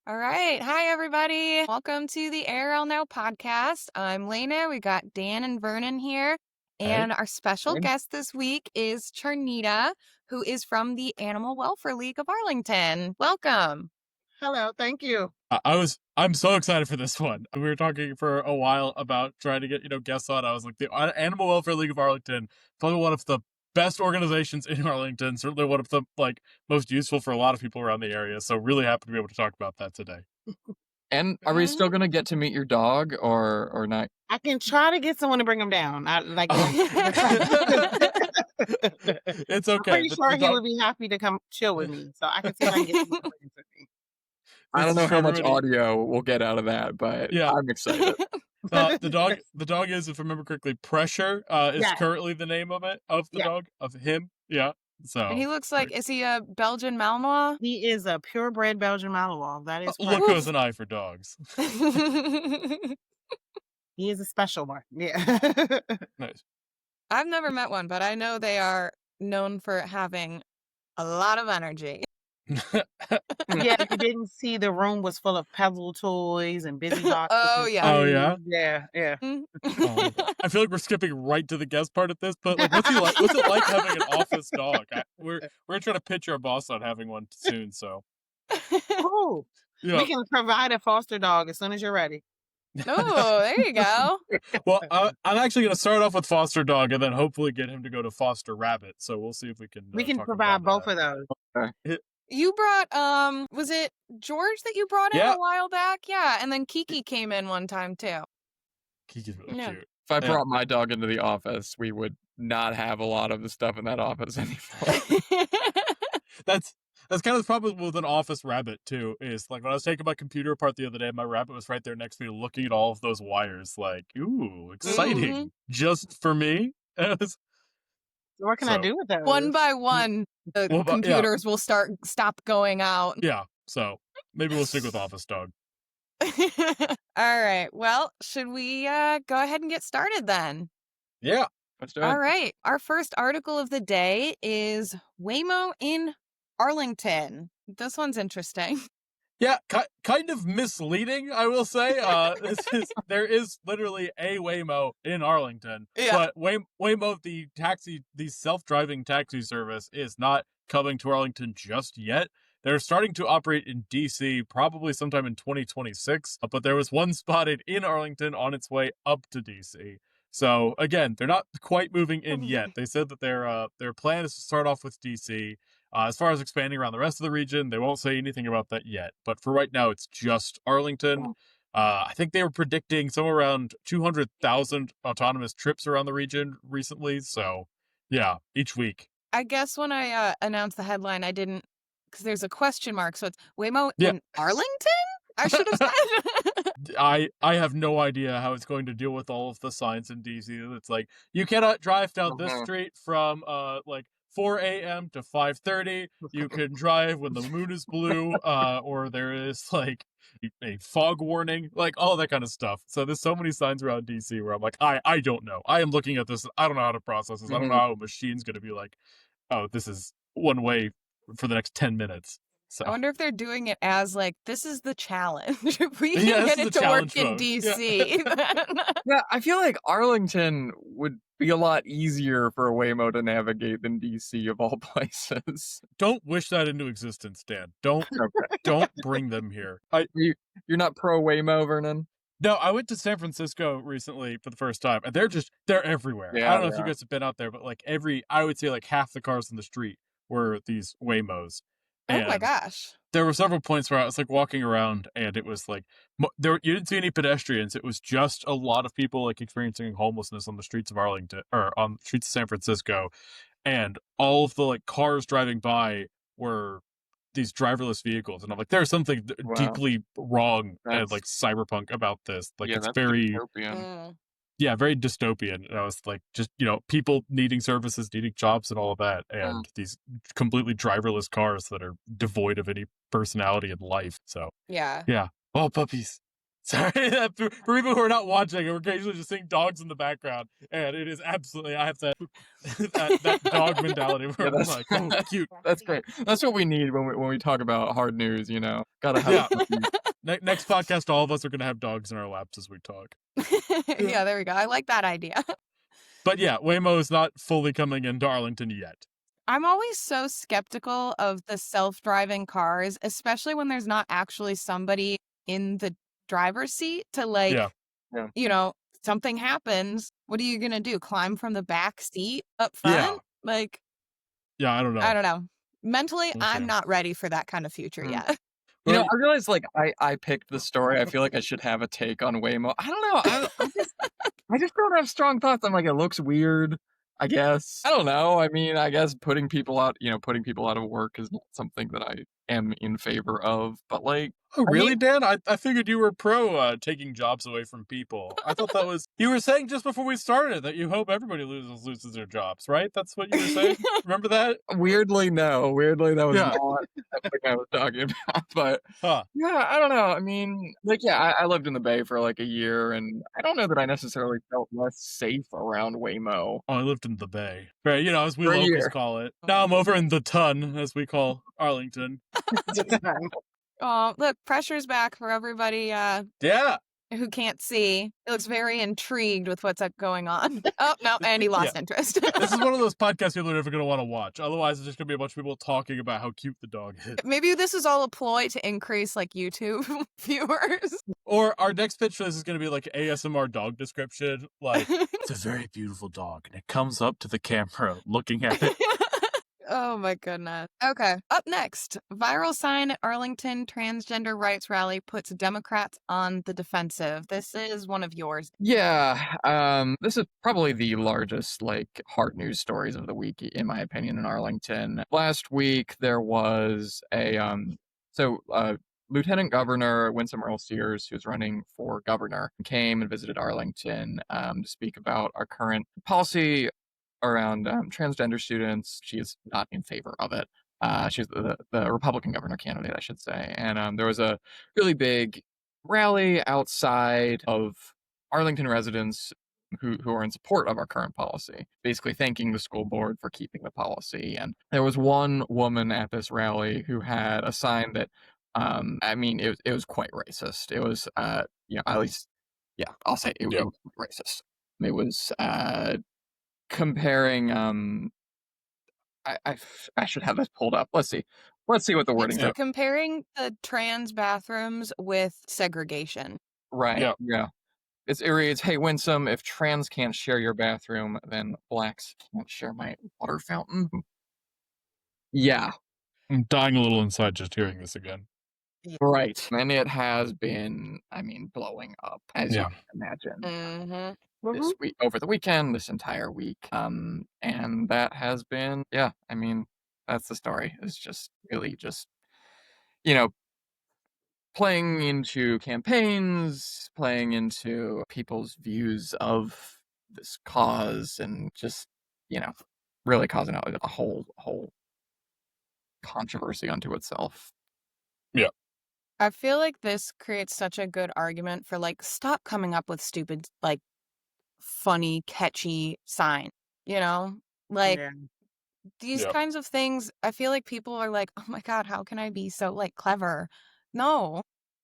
All right. Hi, everybody. Welcome to the ARLnow podcast. I'm Lene. We got Dan and Vernon here. Hey. And our special Hey. guest this week is Charnita, who is from the Animal Welfare League of Arlington. Welcome. Hello, thank you. I'm so excited for this one. We were talking for a while about trying to get, guests on. I was like, the Animal Welfare League of Arlington, probably one of the best organizations in Arlington, certainly one of the most useful for a lot of people around the area. So really happy to be able to talk about that today. And are we still gonna get to meet your dog or not? I can try to get someone to bring him down. It's okay. I'm pretty sure he would be happy to come chill with me. So I can see if I can get someone to bring him with me. I don't know how much audio we'll get out of that, but yeah. I'm excited. The dog is, if I remember correctly, Pressure is currently the name of the dog, of him. Yeah. So And he looks like, is he a Belgian Malinois? He is a purebred Belgian Malinois. That is look goes an eye for dogs. He is a special one. Yeah. Nice. I've never met one, but I know they are known for having a lot of energy. Yeah, you didn't see the room was full of Pebble toys and busy boxes. Oh, yeah. Oh, yeah? Yeah. Oh, I feel like we're skipping right to the guest part of this, but like, what's it like having an office dog? We're trying to pitch our boss on having one soon, so. Oh, Yeah. we can provide a foster dog as soon as you're ready. Oh, there you go. Well, I'm actually going to start off with foster dog and then hopefully get him to go to foster rabbit. So we'll see if we can. We can provide both of those. Okay. You brought, was it George that you brought in a while back? Yeah, and then Kiki came in one time too. Kiki's really cute. If I brought my dog into the office, we would not have a lot of the stuff in that office anymore. That's kind of the problem with an office rabbit too, is like when I was taking my computer apart the other day, my rabbit was right there next to me looking at all of those wires like, ooh, exciting. Just for me. What can I do with those? One by one, the computers will stop going out. Yeah, so maybe we'll stick with office dog. All right, well, should we go ahead and get started then? Yeah, let's do it. All right, our first article of the day is Waymo in Arlington. This one's interesting. Yeah, kind of misleading, I will say. There is literally a Waymo in Arlington, but Waymo, the self-driving taxi service, is not coming to Arlington just yet. They're starting to operate in DC probably sometime in 2026, but there was one spotted in Arlington on its way up to DC. So again, they're not quite moving in yet. They said that their plan is to start off with DC. As far as expanding around the rest of the region, they won't say anything about that yet. But for right now, it's just Arlington. I think they were predicting somewhere around 200,000 autonomous trips around the region recently. So, yeah, each week. I guess when I announced the headline, I didn't, because there's a question mark. So it's Waymo in Arlington? I should have said. I have no idea how it's going to deal with all of the signs in DC. It's like, you cannot drive down this street from 4 a.m. to 5:30. You can drive when the moon is blue, or there is like a fog warning, like all that kind of stuff. So there's so many signs around DC where I'm like, I don't know. I am looking at this. I don't know how to process this. I don't know how a machine's going to be like, oh, this is one way for the next 10 minutes. So. I wonder if they're doing it as like, this is the challenge. If we can get it to work in DC. Yeah, I feel like Arlington would be a lot easier for a Waymo to navigate than DC of all places. Don't wish that into existence, Dan. Don't bring them here. You're not pro Waymo, Vernon? No, I went to San Francisco recently for the first time, and they're everywhere. Yeah, I don't know if you guys have been out there, but like I would say like half the cars in the street were these Waymos. Oh my gosh. There were several points where I was like walking around and it was like, you didn't see any pedestrians. It was just a lot of people like experiencing homelessness on the streets of Arlington or on the streets of San Francisco. And all of the like cars driving by were these driverless vehicles. And I'm like, there's something deeply wrong and like cyberpunk about this. Like it's very, very dystopian. And I was like, just, people needing services, needing jobs and all of that. And these completely driverless cars that are devoid of any personality and life. So, yeah. Oh, puppies. Sorry, for people who are not watching, we're occasionally just seeing dogs in the background, and it is absolutely, I have to, that dog mentality where I'm like, oh, cute. That's great. That's what we need when we talk about hard news, Gotta have Next podcast, all of us are going to have dogs in our laps as we talk. Yeah, there we go. I like that idea. But yeah, Waymo is not fully coming into Arlington yet. I'm always so skeptical of the self-driving cars, especially when there's not actually somebody in the driver's seat to something happens. What are you going to do? Climb from the back seat up front? Yeah, I don't know. I don't know. Mentally, I'm not ready for that kind of future yet. I realize I picked the story. I feel like I should have a take on Waymo. I don't know. I just don't have strong thoughts. I'm like, it looks weird, I guess. I don't know. I mean, I guess putting people out of work is not something that I am in favor of. But oh, really, Dan? I figured you were pro taking jobs away from people. I thought that was, you were saying just before we started that you hope everybody loses their jobs, right? That's what you were saying? Remember that? Weirdly, no. Weirdly, that was not something I was talking about. But yeah, I don't know. I mean, I lived in the Bay for a year, and I don't know that I necessarily felt less safe around Waymo. Oh, I lived in the Bay. Right, as we locals call it. Now I'm over in the Ton, as we call Arlington. Oh, look, pressure's back for everybody who can't see. He looks very intrigued with what's going on. Oh, no, and he lost interest. This is one of those podcasts people are never going to want to watch. Otherwise, it's just going to be a bunch of people talking about how cute the dog is. Maybe this is all a ploy to increase, YouTube viewers. Or our next pitch for this is going to be ASMR dog description. It's a very beautiful dog, and it comes up to the camera looking at it. Oh my goodness. Okay. Up next, viral sign at Arlington transgender rights rally puts Democrats on the defensive. This is one of yours. Yeah. This is probably the largest hard news stories of the week, in my opinion, in Arlington. Last week there was Lieutenant Governor Winsome Earl-Sears, who's running for governor, came and visited Arlington to speak about our current policy around transgender students. She is not in favor of it. She's the Republican governor candidate, I should say. And there was a really big rally outside of Arlington residents who are in support of our current policy, basically thanking the school board for keeping the policy. And there was one woman at this rally who had a sign that, it was quite racist. It was, at least, I'll say it was racist. It was, comparing I should have this pulled up. Let's see what the wording is. Comparing the trans bathrooms with segregation. Right. Yeah. It reads, "Hey Winsome, if trans can't share your bathroom, then blacks can't share my water fountain." Yeah. I'm dying a little inside just hearing this again. Right. And it has been, blowing up, as you can imagine. Mm-hmm. This week, over the weekend, this entire week. And that has been, that's the story. It's just really playing into campaigns, playing into people's views of this cause, and just, really causing a whole controversy unto itself. Yeah. I feel like this creates such a good argument for stop coming up with stupid, funny, catchy sign, these kinds of things. I feel like people are like, oh my God, how can I be so clever? No,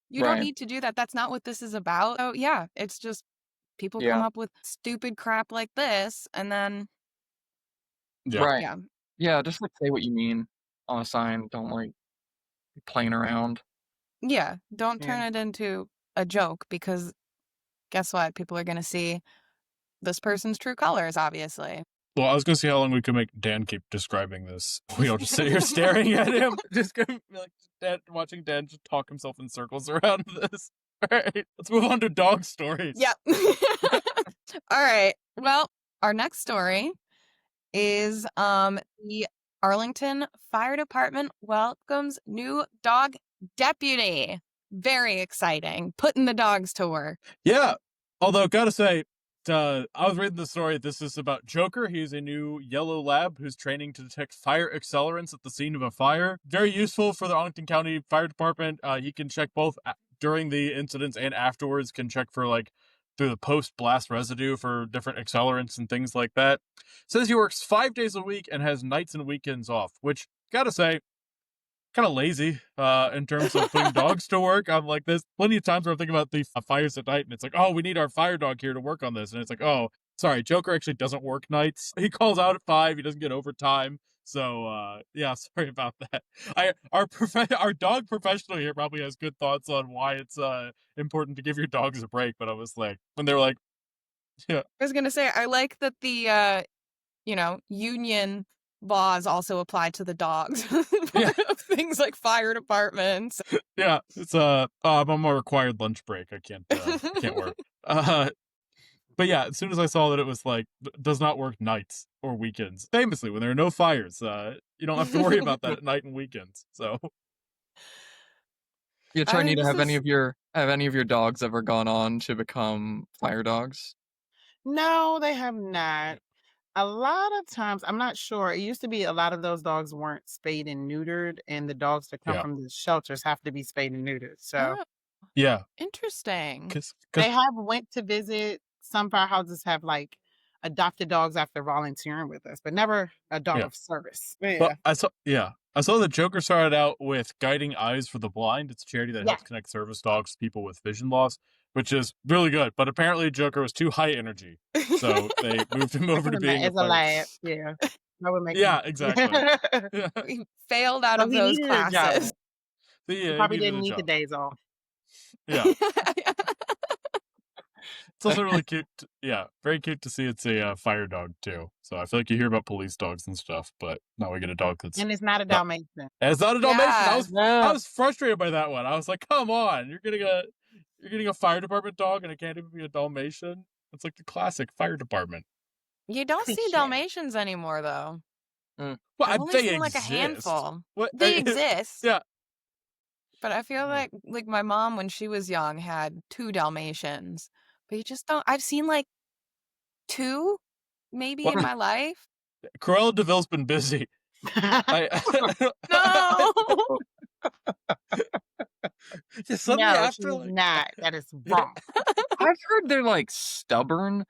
you don't need to do that. That's not what this is about. So yeah, it's just people come up with stupid crap like this, and then just say what you mean on a sign. Don't be playing around. Yeah, don't turn it into a joke, because guess what? People are going to see this person's true colors, obviously. Well, I was going to see how long we could make Dan keep describing this. We all just sit here staring at him. Just going to be watching Dan just talk himself in circles around this. All right, let's move on to dog stories. Yep. All right. Well, our next story is the Arlington Fire Department welcomes new dog deputy. Very exciting. Putting the dogs to work. Yeah. Although, gotta say, I was reading the story. This is about Joker. He's a new yellow lab who's training to detect fire accelerants at the scene of a fire. Very useful for the Arlington County Fire Department. He can check both during the incidents and afterwards can check for like through the post-blast residue for different accelerants and things like that. Says he works 5 days a week and has nights and weekends off, which, gotta say, kind of lazy in terms of putting dogs to work. I'm like, there's plenty of times where I'm thinking about the fires at night, and it's like, oh, we need our fire dog here to work on this. And it's like, oh, sorry, Joker actually doesn't work nights. He calls out at 5. He doesn't get overtime. So, yeah, sorry about that. Our dog professional here probably has good thoughts on why it's important to give your dogs a break. But I was like, when they were like, yeah. I was going to say, I like that the, union laws also apply to the dogs. Yeah. Things like fire departments. Yeah, it's I'm on my required lunch break. I can't work. But yeah, as soon as I saw that it was like does not work nights or weekends, famously when there are no fires, you don't have to worry about that at night and weekends. So Yeah, Charnita, have any of your dogs ever gone on to become fire dogs? No, they have not. A lot of times, I'm not sure. It used to be a lot of those dogs weren't spayed and neutered, and the dogs that come Yeah. from the shelters have to be spayed and neutered. So Oh, yeah, interesting. because they have went to visit. Some firehouses have like adopted dogs after volunteering with us, but never a dog Yeah. of service. Yeah. well, I saw the Joker started out with Guiding Eyes for the Blind. It's a charity that Yeah. helps connect service dogs to people with vision loss, which is really good. But apparently, Joker was too high energy, so they moved him over to being As a lad. Yeah. That would make Yeah, sense. exactly. Yeah. We failed out So of he those needed a job. classes. So, yeah, He probably needed didn't a need the job. days off. Yeah. It's also really cute. Yeah, very cute to see it's a fire dog too. So I feel like you hear about police dogs and stuff, but now we get a dog that's. And it's not a Dalmatian. And it's not a Dalmatian. Yeah. I was frustrated by that one. I was like, come on, you're getting a fire department dog and it can't even be a Dalmatian. It's like the classic fire department. You don't see Cliche. Dalmatians anymore, though. Well, I've only they seen like a exist. handful. What They exist. Yeah. But I feel like my mom, when she was young, had 2 Dalmatians. But you just don't. I've seen like 2, maybe in my life. Cruella DeVille's been busy. No. Suddenly No, after she's like, not. That is wrong. I've heard they're like stubborn.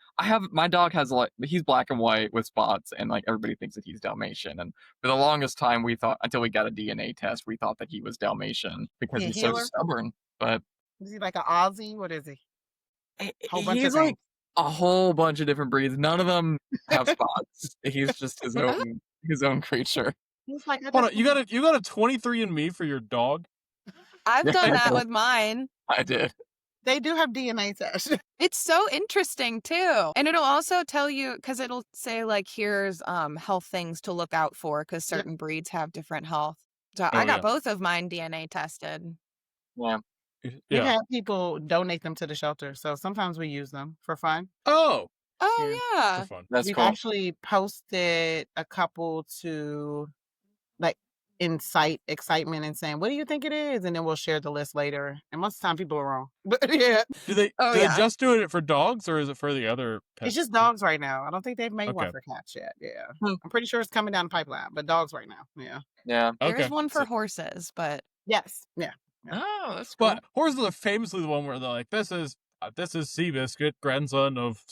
My dog has like he's black and white with spots, and like everybody thinks that he's Dalmatian. And for the longest time, we thought until we got a DNA test, we thought that he was Dalmatian because Yeah, he's so healer? stubborn. But Is he like an Aussie? What is he? Whole bunch he's of like things. a whole bunch of different breeds. None of them have spots. He's just his own creature. He's like, hold on, you got a 23andMe for your dog? I've Yeah, done I that know. with mine. I did. They do have DNA tests. It's so interesting too. And it'll also tell you, because it'll say like, here's health things to look out for, because Yep. certain breeds have different health. So Oh, I got yeah. both of mine DNA tested. Yeah. We've Yeah. had people donate them to the shelter, so sometimes we use them for fun. Oh, Oh yeah. for fun. That's We've cool. actually posted a couple to like incite excitement and saying, "What do you think it is?" And then we'll share the list later. And most of the time, people are wrong. But yeah, Do they Oh, do yeah. they just do it for dogs or is it for the other pets? it's just dogs right now. I don't think they've made one Okay. for cats yet. Yeah, Hmm. I'm pretty sure it's coming down the pipeline, but dogs right now. Yeah. Yeah. There's Okay. one for So- horses, but Yes. Yeah. Oh, that's cool. But horses are famously the one where they're like, this is Seabiscuit, grandson of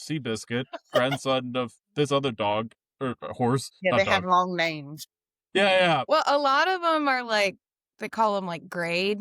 Seabiscuit, grandson of this other dog or horse. Yeah, not they dog. have long names. Yeah. well, a lot of them are like, they call them like grade,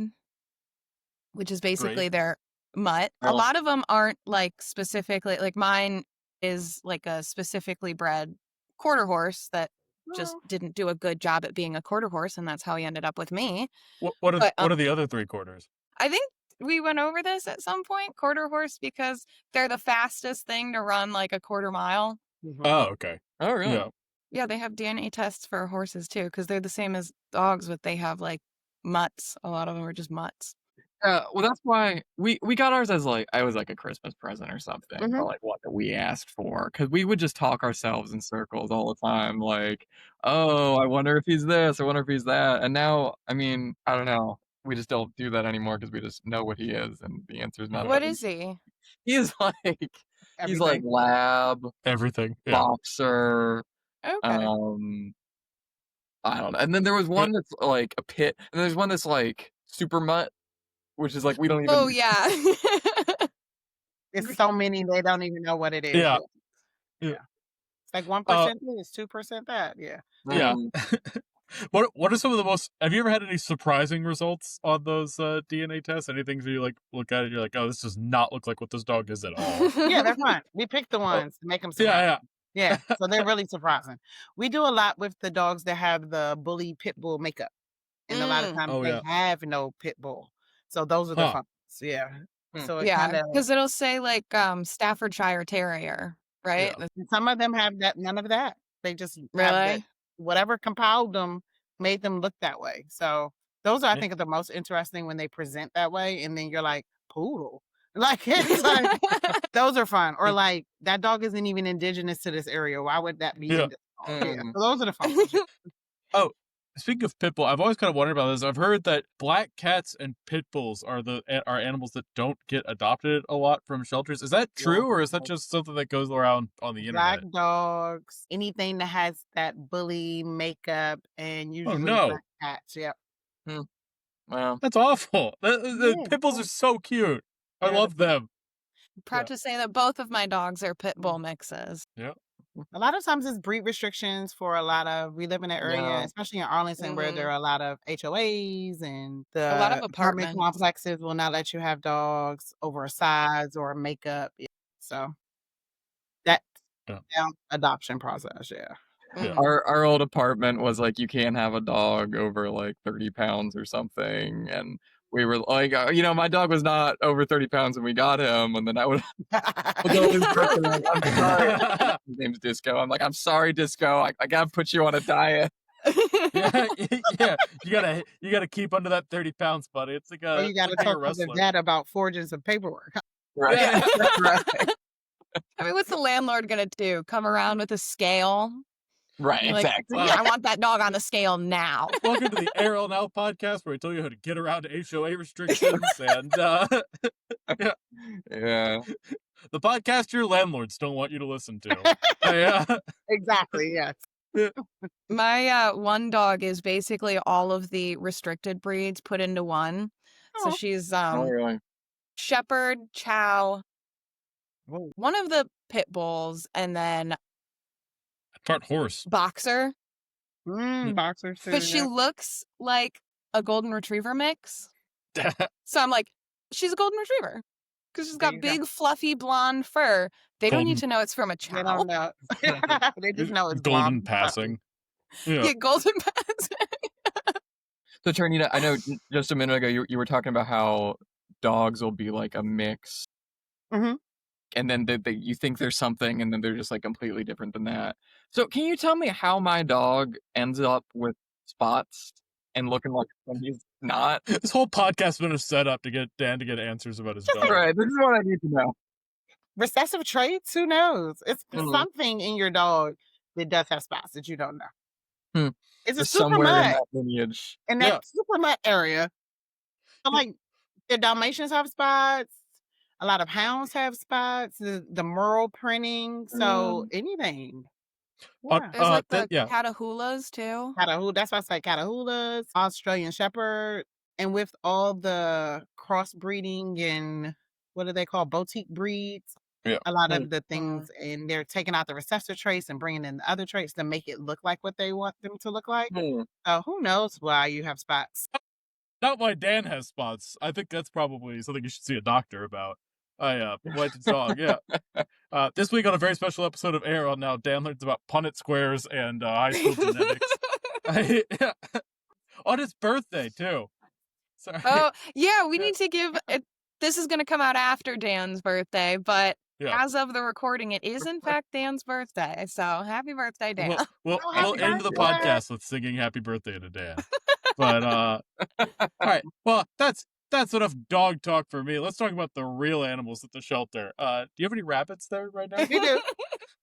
which is basically Grade? their mutt. A Oh. lot of them aren't like specifically, like mine is like a specifically bred quarter horse that just Oh. didn't do a good job at being a quarter horse, and that's how he ended up with me. What are But, what are the other 3/4? I think we went over this at some point, quarter horse, because they're the fastest thing to run like a quarter mile. Mhm. Oh, okay. Oh, really? Yeah. Yeah, they have DNA tests for horses too, because they're the same as dogs, but they have like mutts. A lot of them are just mutts. Well, that's why we got ours as like I was like a Christmas present or something, Mhm. or like what that we asked for, because we would just talk ourselves in circles all the time, like, oh, I wonder if he's this, I wonder if he's that, and now, I mean, I don't know, we just don't do that anymore because we just know what he is, and the answer is not. What is he? He is like he's like Everything. lab Everything. Yeah. boxer. Okay. I don't know. And then there was one that's like a pit, and there's one that's like super mutt. which is like we don't even. Oh yeah. It's so many they don't even know what it is. Yeah. Yeah. It's like 1% this, 2% that. Yeah. Yeah. Mm. What are some of the most? Have you ever had any surprising results on those DNA tests? Anything that you like look at it, you're like, oh, this does not look like what this dog is at all. Yeah, they're fun. We pick the ones to make them surprising. Yeah. Yeah, so they're really surprising. We do a lot with the dogs that have the bully pit bull makeup, and a lot of times Oh, they yeah. have no pit bull. So those are the Huh. fun ones. Yeah. So it Yeah, kind of because it'll say like Staffordshire Terrier, right? Yeah. some of them have that, none of that. They just have that, Really? whatever compiled them made them look that way. So those are, I think, are the most interesting when they present that way, and then you're like, poodle. Like it's like those are fun. Or like that dog isn't even indigenous to this area. Why would that be? Yeah. In this dog? Yeah. So those are the fun ones. Oh, speaking of pit bull, I've always kind of wondered about this. I've heard that black cats and pit bulls are animals that don't get adopted a lot from shelters. Is that true, or is that just something that goes around on the internet? Black dogs, anything that has that bully makeup, and usually no. black cats. Yep. Wow. That's awful. The Yeah. pit bulls are so cute. I Yeah, love them. Proud to say that both of my dogs are pit bull mixes. Yeah. A lot of times it's breed restrictions for a lot of, we live in an area, Yeah. especially in Arlington, where there are a lot of HOAs, and the A lot of apartment apartments. complexes will not let you have dogs over a size or a makeup. Yeah. So that's Yeah. down adoption process. Yeah. Yeah. Our old apartment was like, you can't have a dog over like 30 pounds or something. And we were like, my dog was not over 30 pounds when we got him. And then I would go to his birthday, like, I'm sorry. His name's Disco. I'm like, I'm sorry, Disco. I gotta put you on a diet. Yeah. You gotta keep under that 30 pounds, buddy. It's like Or you got to being a talk to the wrestler. dad about forging some paperwork. Right. Yeah. Right. I mean, what's the landlord gonna do? Come around with a scale? Right. You're like, Exactly. I want that dog on the scale now. Welcome to the ARLnow podcast, where I tell you how to get around HOA restrictions and Yeah. the podcast your landlords don't want you to listen to. Exactly. Yes. My one dog is basically all of the restricted breeds put into one. So Oh. she's Oh, really? Shepherd, Chow, Whoa. one of the pit bulls, and then Part horse. Boxer. Boxers too. But she Yeah. looks like a golden retriever mix. So I'm like, she's a golden retriever. Because she's There got you go. big, fluffy, blonde fur. They don't need to know it's from a They chow. don't know. They just know it's golden blonde. passing. Yeah, golden pass. So, Charnita, I know just a minute ago you were talking about how dogs will be like a mix. Mhm. And then you think there's something, and then they're just like completely different than that. So, can you tell me how my dog ends up with spots and looking like when he's not? This whole podcast has been a setup to get Dan to get answers about his dog. Right. This is what I need to know. Recessive traits? Who knows? It's Mhm. something in your dog that does have spots that you don't know. It's a Just super somewhere in mutt that lineage. in that super mutt area. So, like the Dalmatians have spots. A lot of hounds have spots. The Merle printing. So anything. Yeah. There's like the yeah. Catahoulas too. Catahoula, that's why I say Catahoulas, Australian Shepherd, and with all the crossbreeding and what do they call boutique breeds? Yeah. A lot of the things, and they're taking out the recessive traits and bringing in the other traits to make it look like what they want them to look like. So who knows why you have spots? Not why Dan has spots. I think that's probably something you should see a doctor about. White dog, yeah. This week on a very special episode of Air on Now, Dan learns about Punnett squares and high school genetics. On his birthday, too. Sorry. Oh, yeah, we need to give it. This is going to come out after Dan's birthday, but as of the recording, it is in fact Dan's birthday. So happy birthday, Dan. We'll happy end the birthday. podcast with singing happy birthday to Dan. But, all right. Well, that's enough dog talk for me. Let's talk about the real animals at the shelter. Do you have any rabbits there right now? We do.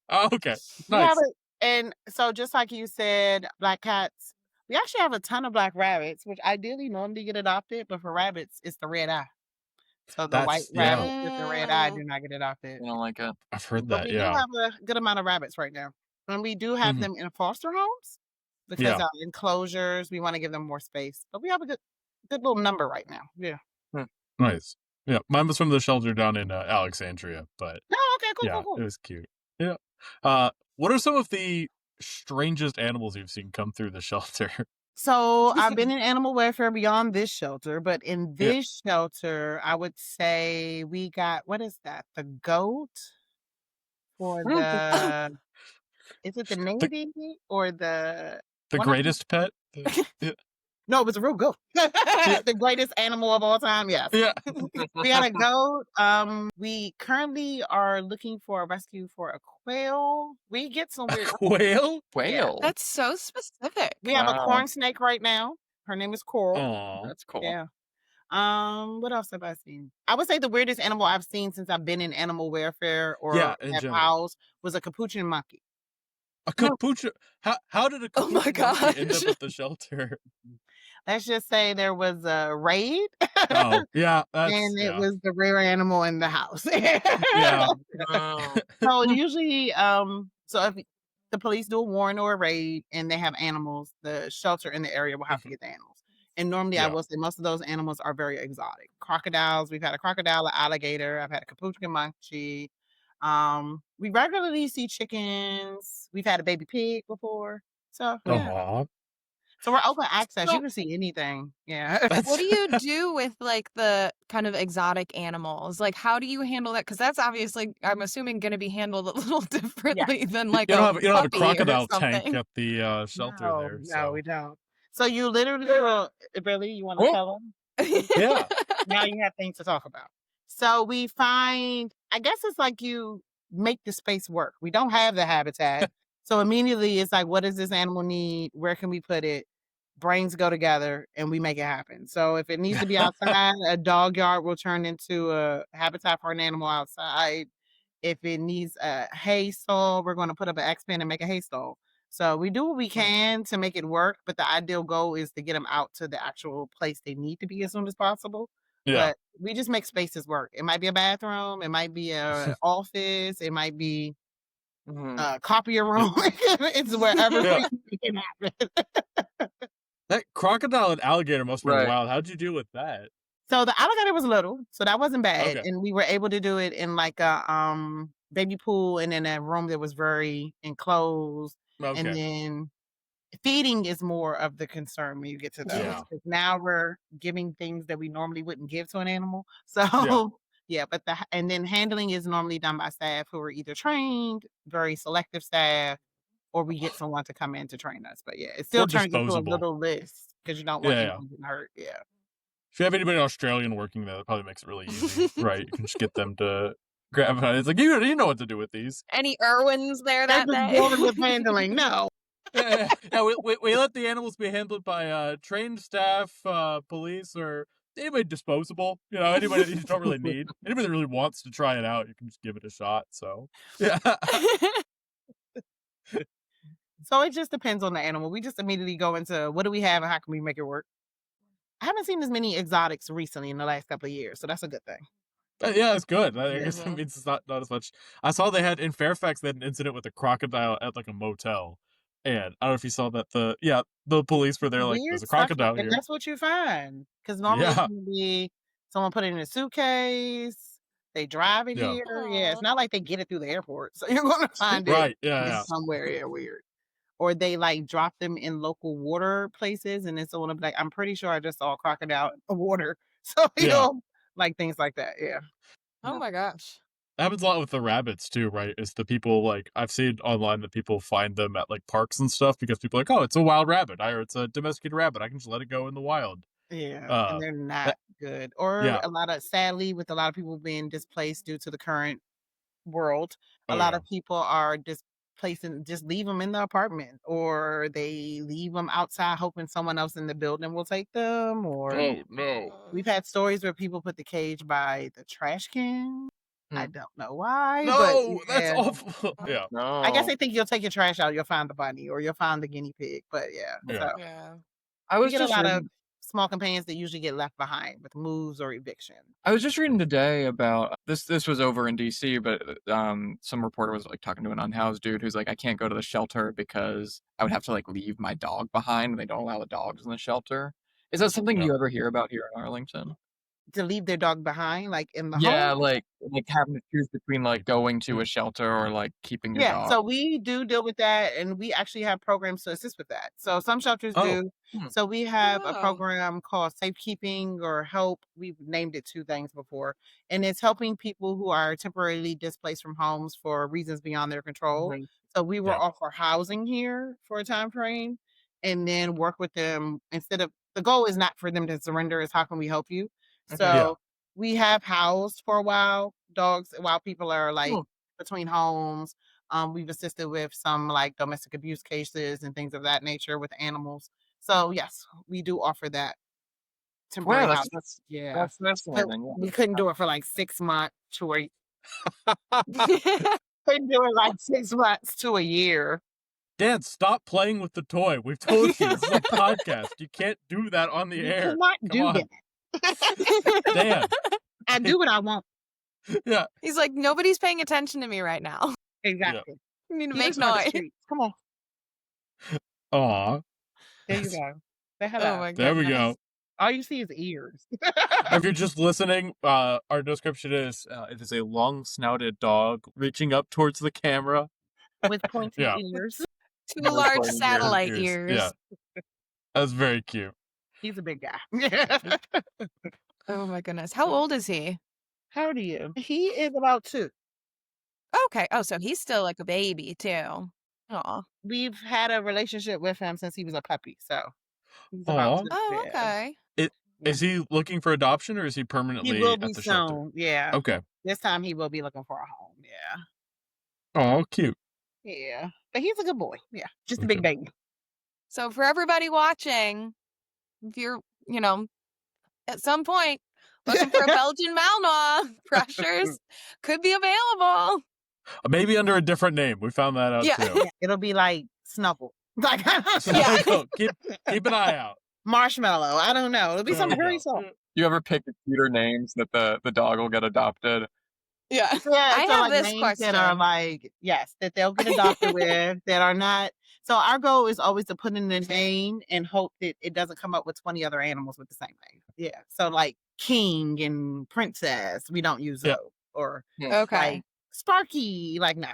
Oh, okay. We Nice. have it. And so just like you said, black cats, we actually have a ton of black rabbits, which ideally normally get adopted, but for rabbits, it's the red eye. So the white rabbits with the red eye do not get adopted. I don't like it. I've heard But that, we do have a good amount of rabbits right now. And we do have them in foster homes because enclosures, we want to give them more space. But we have a good little number right now. Yeah. Nice. Yeah, mine was from the shelter down in Alexandria, but Oh, okay, cool, yeah, cool, cool. it was cute. Yeah. What are some of the strangest animals you've seen come through the shelter? So I've been in animal welfare beyond this shelter, but in Yeah. this shelter, I would say we got, what is that? The goat for the, is it the The Navy or the the one of them? greatest pet? Yeah. No, it was a real goat. Yeah. The greatest animal of all time, yes. Yeah. We got a goat. We currently are looking for a rescue for a quail. We get some A weird. quail? Whale. That's so specific. We have a Wow. corn snake right now. Her name is Coral. Aw. That's cool. Yeah. What else have I seen? I would say the weirdest animal I've seen since I've been in animal welfare or Yeah, in at general. house was a capuchin monkey. A capuchin. How did a Oh my capuchin monkey end gosh. up at the shelter? Let's just say there was a raid Oh, yeah, that's and it yeah. was the rare animal in the house. Yeah. So usually, so if the police do a warrant or a raid and they have animals, the shelter in the area will have to get the animals. And normally, I Yeah. will say most of those animals are very exotic. Crocodiles, we've had a crocodile, an alligator, I've had a capuchin monkey. We regularly see chickens. We've had a baby pig before. So yeah. Aw. So we're open access. You So can see anything. Yeah. what do you do with like the kind of exotic animals? Like, how do you handle that? Because that's obviously, I'm assuming, going to be handled a little differently than like You a don't have a puppy or crocodile tank something. at the shelter No, there, no, so we don't. So you literally will, really, you want to Oh. tell them? yeah. Now you have things to talk about. So we find, I guess it's like you make the space work. We don't have the habitat. So immediately it's like, what does this animal need? Where can we put it? Brains go together and we make it happen. So if it needs to be outside, a dog yard will turn into a habitat for an animal outside. If it needs a hay stall, we're going to put up an X pen and make a hay stall. So we do what we can to make it work, but the ideal goal is to get them out to the actual place they need to be as soon as possible. Yeah. But we just make spaces work. It might be a bathroom, it might be a office, it might be Mhm. a copier room. It's wherever Yeah. we can happen. That crocodile and alligator must have been Right. wild. How'd you deal with that? So the alligator was little, so that wasn't bad. Okay. And we were able to do it in like a baby pool and in a room that was very enclosed. And Okay. then feeding is more of the concern when you get to those. Yeah. 'Cause now we're giving things that we normally wouldn't give to an animal. Yeah. So yeah, but and then handling is normally done by staff who are either trained, very selective staff, or we get someone to come in to train us. But yeah, it still More turns into a disposable. little list because you don't want Yeah, yeah. anyone getting hurt. Yeah. If you have anybody Australian working there, that probably makes it really easy, right? You can just get them to grab it. It's like you know what to do with these. Any Irwins there They're that just day? bored with handling. No. Yeah, we let the animals be handled by trained staff, police, or anybody disposable. You know, anybody that you don't really need. Anybody that really wants to try it out, you can just give it a shot. So yeah. So it just depends on the animal. We just immediately go into what do we have and how can we make it work. I haven't seen as many exotics recently in the last couple of years, so that's a good thing. Yeah, it's good. I guess it Mhm. means it's not as much. I saw they had in Fairfax they had an incident with a crocodile at like a motel, and I don't know if you saw that. The police were there like Weird there's a stuff like crocodile that. here. That's what you find. Because normally it's Yeah, going to be someone put it in a suitcase, they drive it yeah, here. Yeah, it's Aw. not like they get it through the airport. So you're going to find it right, yeah. somewhere yeah, weird. Or they like drop them in local water places, and then someone will be like, I'm pretty sure I just saw a crocodile in the water. So you Yeah. know, like things like that. Yeah. Oh my gosh. That happens a lot with the rabbits too, right? Is the people like I've seen online that people find them at like parks and stuff because people are like, oh, it's a wild rabbit, or it's a domesticated rabbit. I can just let it go in the wild. Yeah, and they're That, not good. Or yeah. a lot of sadly, with a lot of people being displaced due to the current world, a Oh lot yeah. of people are just leave them in the apartment, or they leave them outside hoping someone else in the building will take them. Or Oh no. we've had stories where people put the cage by the trash can. I Hmm. don't know why, but No, that's yeah. awful. Yeah. I guess No. they think you'll take your trash out, you'll find the bunny, or you'll find the guinea pig. But yeah, Yeah. so Yeah. I we was get a just lot of reading. small companions that usually get left behind with moves or eviction. I was just reading today about this. This was over in DC, but some reporter was like talking to an unhoused dude who's like, I can't go to the shelter because I would have to like leave my dog behind, and they don't allow the dogs in the shelter. Is that something Yeah. you ever hear about here in Arlington? to leave their dog behind, like in the Yeah, home. like having to choose between like going to a shelter or like keeping your Yeah, dog. so we do deal with that, and we actually have programs to assist with that. So some shelters Oh. do. Hmm. So we have a Wow. program called Safekeeping or Help. We've named it 2 things before, and it's helping people who are temporarily displaced from homes for reasons beyond their control. Mhm. So we will Yeah. offer housing here for a time frame, and then work with them instead of the goal is not for them to surrender. It's how can we help you? Okay. So Yeah. we have housed for a while dogs while people are like Cool. between homes. We've assisted with some like domestic abuse cases and things of that nature with animals. So yes, we do offer that temporary Wow, house. that's Yeah. that's But fascinating. Yeah. we couldn't do it for like 6 months to a couldn't do it like 6 months to a year. Dan, stop playing with the toy. We've told you this is a podcast. You can't do that on the You air. cannot Come do on. that. Dan. I do what I want. Yeah. He's like, nobody's paying attention to me right now. Exactly. You need to He make lives by the noise. streets. Come on. Aw. There you go. Say hello. Oh my There we goodness. go. All you see is ears. If you're just listening, our description is it is a long-snouted dog reaching up towards the camera. With pointy Yeah. ears. 2 large pointy ears. satellite Ears. ears. Yeah. That's very cute. He's a big guy. Oh my goodness. How old is he? How old are you? He is about 2. Okay. Oh, so he's still like a baby too. Aw. We've had a relationship with him since he was a puppy, so he's Aw. about 2. Oh, Yeah. okay. Is he looking for adoption or is he He permanently will at be the shelter? soon. Yeah. Okay. This time he will be looking for a home. Yeah. Oh, cute. Yeah. But he's a good boy. Yeah. Just a Okay. big baby. So for everybody watching, if you're, at some point looking for a Belgian Malinois, pressures could be available. Maybe under a different name. We found that out Yeah. too. Yeah. It'll be like Snubble. Like Yeah. Keep an eye out. Marshmallow. I don't know. It'll be There something we very go. soft. You ever pick cuter names that the dog will get adopted? Yeah. Yeah, I so have like this names that are question. like, yes, that they'll get adopted with that are not. So our goal is always to put in the name and hope that it doesn't come up with 20 other animals with the same name. Yeah. So like King and Princess, we don't use Yeah. those. Or Okay. like Sparky, like no.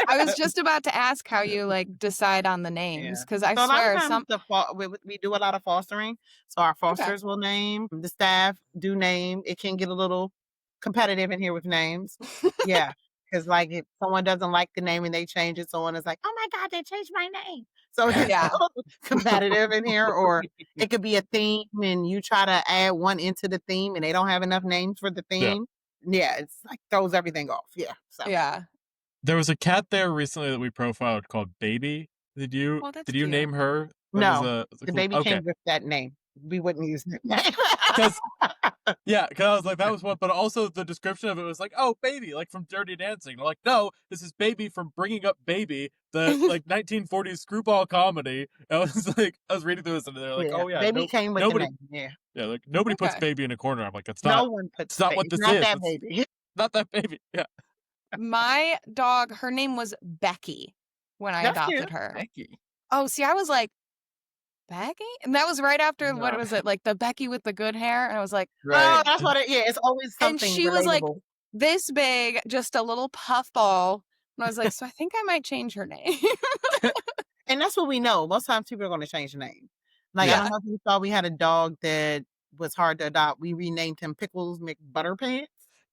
I was just about to ask how you like decide on the names Yeah. because I So a lot swear of times we do a lot of fostering. So our fosters will name, the staff do name. It can get a little competitive in here with names. Yeah. Because like if someone doesn't like the name and they change it, someone is like, oh my God, they changed my name. So it's Yeah. competitive in here. Or it could be a theme and you try to add one into the theme and they don't have enough names for the theme. Yeah, it's like throws everything off. Yeah. So Yeah. There was a cat there recently that we profiled called Baby. Did you Oh, that's did you cute. name her? That no, was a the cool- baby okay. came with that name. We wouldn't use that name. Because I was like, that was one, but also the description of it was like, oh, Baby, like from Dirty Dancing. They're like, no, this is Baby from Bringing Up Baby, the like 1940s screwball comedy. I was reading through this and they're like, oh yeah, baby came with nobody, the name. Yeah. like nobody puts Okay. Baby in a corner. I'm like, it's No not, one puts it's not what baby. this Not is. that It's baby. not that Baby. Yeah. My dog, her name was Becky when I That's adopted cute. her. Becky. Oh, see, I was like, Becky? And that was right after, what No. was it, like the Becky with the good hair? And I was like, Oh, Right. that's what it. Yeah, it's always and something she was like relatable. this big, just a little puffball. And I was like, so I think I might change her name. And that's what we know. Most times people are going to change the name. Like I Yeah. don't know if you saw, we had a dog that was hard to adopt. We renamed him Pickles McButterpants.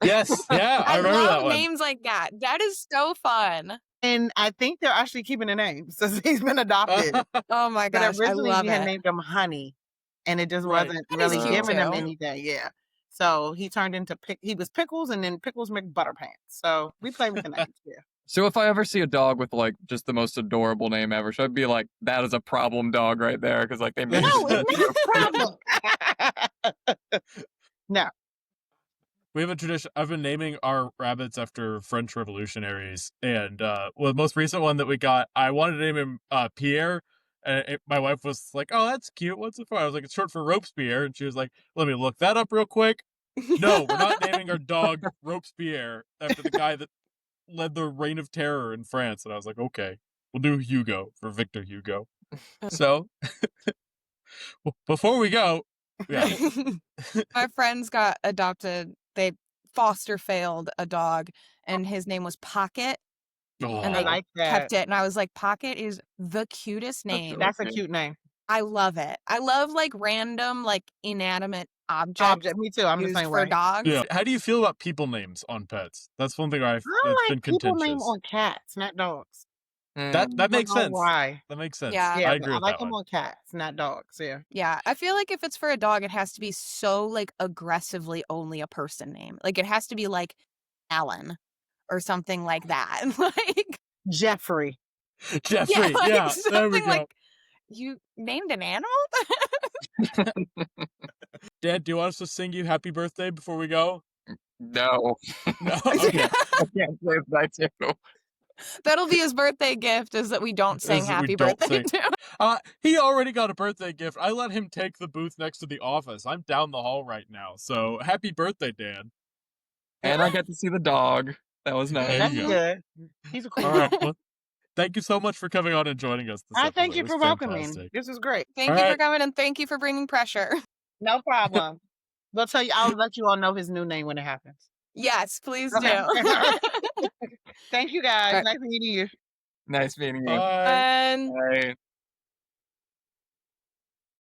Yes. Yeah. I remember love that one. names like that. That is so fun. And I think they're actually keeping the name since he's been adopted. Oh my But gosh, I originally love we had it. named him Honey, and it just Right. wasn't Honey's really cute giving him too. anything. Yeah. So he turned into he was Pickles and then Pickles McButterpants. So we play with the names. Yeah. So if I ever see a dog with like just the most adorable name ever, should I be like, that is a problem dog right there? Because like they made No, it. it's not a problem. No. We have a tradition. I've been naming our rabbits after French revolutionaries, and well, the most recent one that we got, I wanted to name him Pierre, and my wife was like, "Oh, that's cute. What's it for?" I was like, "It's short for Robespierre," and she was like, "Let me look that up real quick." No, we're not naming our dog Robespierre after the guy that led the Reign of Terror in France. And I was like, "Okay, we'll do Hugo for Victor Hugo." So, before we go, Yeah. My friends got adopted. They foster failed a dog, and his name was Pocket, and I they Oh, like that. kept it. And I was like, Pocket is the cutest That's name. really That's a cute. cute name. I love it. I love like random, like inanimate objects Object. Me too. I'm the used same for way. dogs. yeah. How do you feel about people names on pets? That's one thing that's I been like people name contentious. on cats, not dogs. That Mm, that I don't makes know sense. why. That makes sense. Yeah. Yeah, I but agree I with like that them one. on cats, not dogs. Yeah. Yeah. I feel like if it's for a dog, it has to be so like aggressively only a person name. Like it has to be like Alan or something like that. Like, Jeffrey. yeah, Jeffrey. like Yeah, there we something go. like you named an animal? Dad, do you want us to sing you happy birthday before we go? no, No. Okay. I can't say that too. That'll be his birthday gift is that we don't sing Is that we happy don't birthday sing. to him. He already got a birthday gift. I let him take the booth next to the office. I'm down the hall right now. So happy birthday, Dad. And I got to see the dog. That was nice. There That's you go. good. He's a cool All dog. right. Well, thank you so much for coming on and joining us this I episode. thank you It was for welcoming. fantastic. This was great. Thank All you for right. coming and thank you for bringing pressure. No problem. We'll tell you. I'll let you all know his new name when it happens. Yes, please Okay. do. Thank you guys. Right. Nice meeting you. Nice meeting you. Bye. And